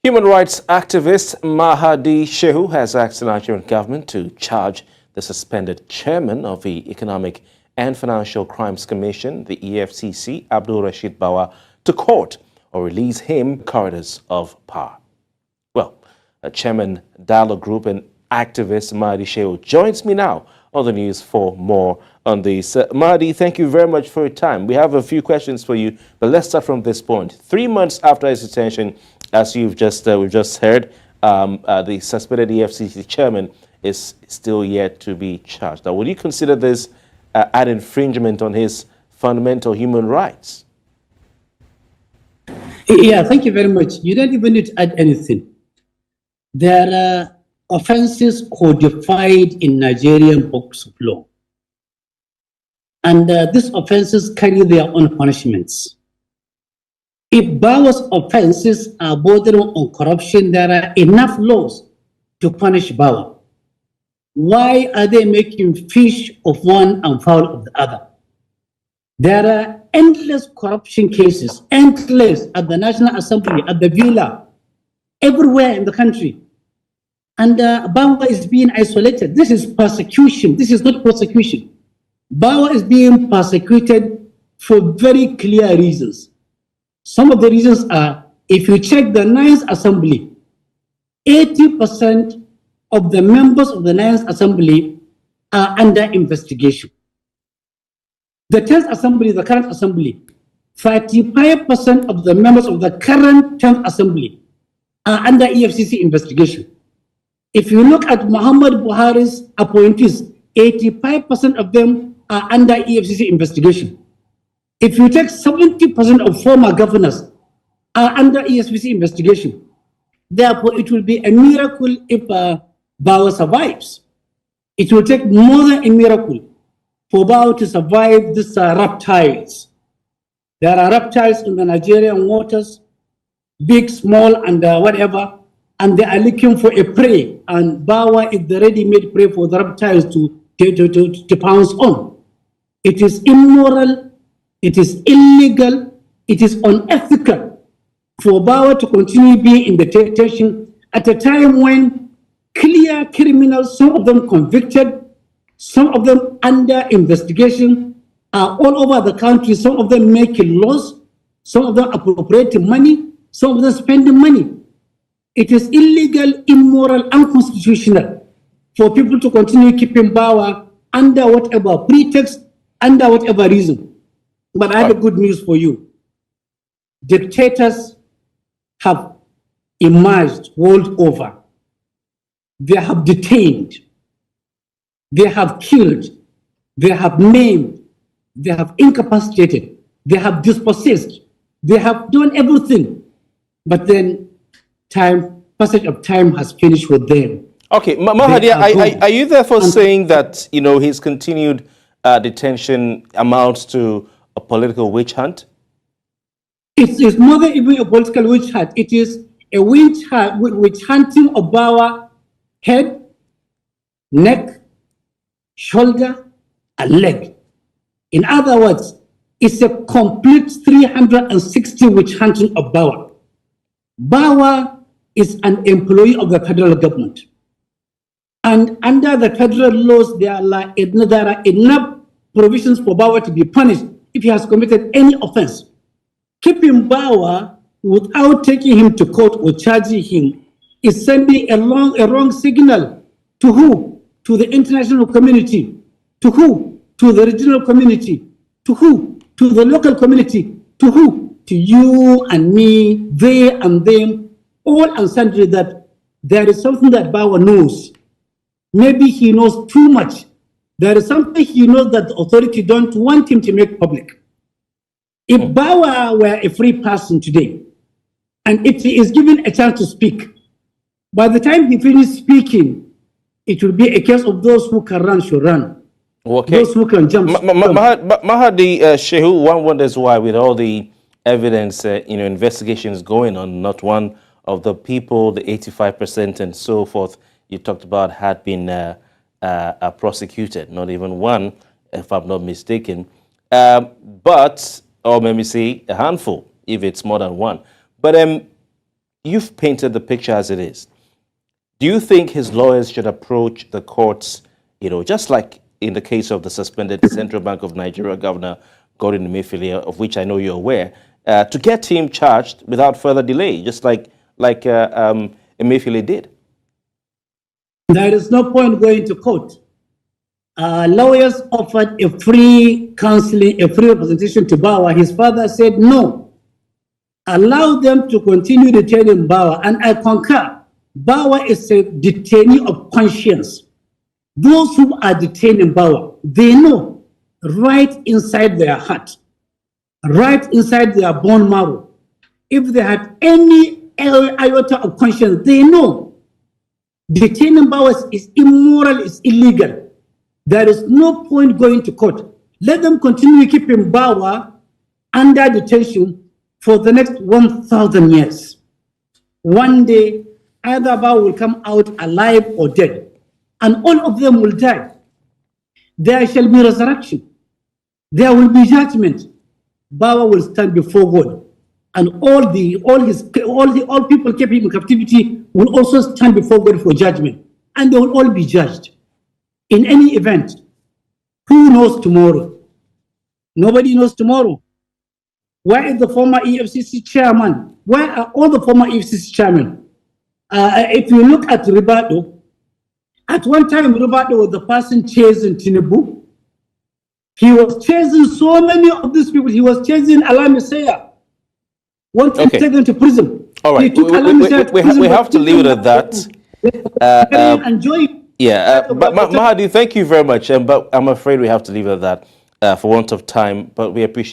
Human rights activist Mahadi Shehu has asked the Nigerian government to charge the suspended chairman of the Economic and Financial Crimes Commission, the EFCC, Abdul Rashid Bawa, to court or release him corridors of power. Well, Chairman Dialogue Group and activist Mahadi Shehu joins me now on the news for more on this. Mahadi, thank you very much for your time. We have a few questions for you, but let's start from this point. 3 months after his detention, as we've just heard, the suspended EFCC chairman is still yet to be charged. Now, would you consider this an infringement on his fundamental human rights? Yeah, thank you very much. You don't even need to add anything. There are offenses codified in Nigerian books of law. And these offenses carry their own punishments. If Bawa's offenses are bordering on corruption, there are enough laws to punish Bawa. Why are they making fish of one and fowl of the other? There are endless corruption cases, endless at the National Assembly, at the Villa, everywhere in the country. And Bawa is being isolated. This is persecution. This is not prosecution. Bawa is being persecuted for very clear reasons. Some of the reasons are, if you check the Ninth Assembly, 80% of the members of the Ninth Assembly are under investigation. The 10th Assembly, the current Assembly, 35% of the members of the current 10th Assembly are under EFCC investigation. If you look at Muhammad Buhari's appointees, 85% of them are under EFCC investigation. If you take 70% of former governors are under EFCC investigation. Therefore, it will be a miracle if Bawa survives. It will take more than a miracle for Bawa to survive these reptiles. There are reptiles in the Nigerian waters, big, small, and whatever, and they are looking for a prey. And Bawa is the ready-made prey for the reptiles to pounce on. It is immoral. It is illegal, it is unethical for Bawa to continue being in detention at a time when clear criminals, some of them convicted, some of them under investigation, are all over the country, some of them making laws, some of them appropriating money, some of them spending money. It is illegal, immoral, unconstitutional for people to continue keeping Bawa under whatever pretext, under whatever reason. But I have good news for you. Dictators have emerged world over. They have detained, they have killed, they have maimed, they have incapacitated, they have dispossessed, they have done everything. But then passage of time has finished with them. Okay, Mahadi, are you therefore saying that his continued detention amounts to a political witch hunt? It is more than even a political witch hunt. It is a witch hunting of Bawa head, neck, shoulder, and leg. In other words, it's a complete 360 witch hunting of Bawa. Bawa is an employee of the federal government. And under the federal laws, there are enough provisions for Bawa to be punished if he has committed any offense. Keeping Bawa without taking him to court or charging him is sending a wrong signal. To who? To the international community. To who? To the regional community. To who? To the local community. To who? To you and me, they and them, all and sundry, that there is something that Bawa knows. Maybe he knows too much. There is something he knows that the authority don't want him to make public. If Bawa were a free person today, and if he is given a chance to speak, by the time he finishes speaking, it will be a case of those who can run should run. Okay. Those who can jump. Mahadi Shehu, one wonders why, with all the evidence, investigations going on, not one of the people, the 85% and so forth you talked about, had been prosecuted. Not even one, if I'm not mistaken. Or maybe say a handful, if it's more than one. But you've painted the picture as it is. Do you think his lawyers should approach the courts, just like in the case of the suspended Central Bank of Nigeria Governor Gordon Emefiele, of which I know you're aware, to get him charged without further delay, just like Emefiele did? There is no point going to court. Lawyers offered a free counseling, a free representation to Bawa. His father said no. Allow them to continue detaining Bawa, and I concur. Bawa is a detainee of conscience. Those who are detaining Bawa, they know right inside their heart, right inside their bone marrow, if they had any iota of conscience, they know detaining Bawa is immoral, is illegal. There is no point going to court. Let them continue keeping Bawa under detention for the next 1,000 years. One day, either Bawa will come out alive or dead, and all of them will die. There shall be resurrection. There will be judgment. Bawa will stand before God, and all people kept him in captivity will also stand before God for judgment, and they will all be judged. In any event, who knows tomorrow? Nobody knows tomorrow. Where is the former EFCC chairman? Where are all the former EFCC chairmen? If you look at Ribado, at one time Ribado was the person chasing Tinubu. He was chasing so many of these people. He was chasing Alami Seya. Wanted to take them to prison. All right, we have to leave it at that. Enjoy. Yeah, but Mahdi, thank you very much. But I'm afraid we have to leave it at that for want of time. But we appreciate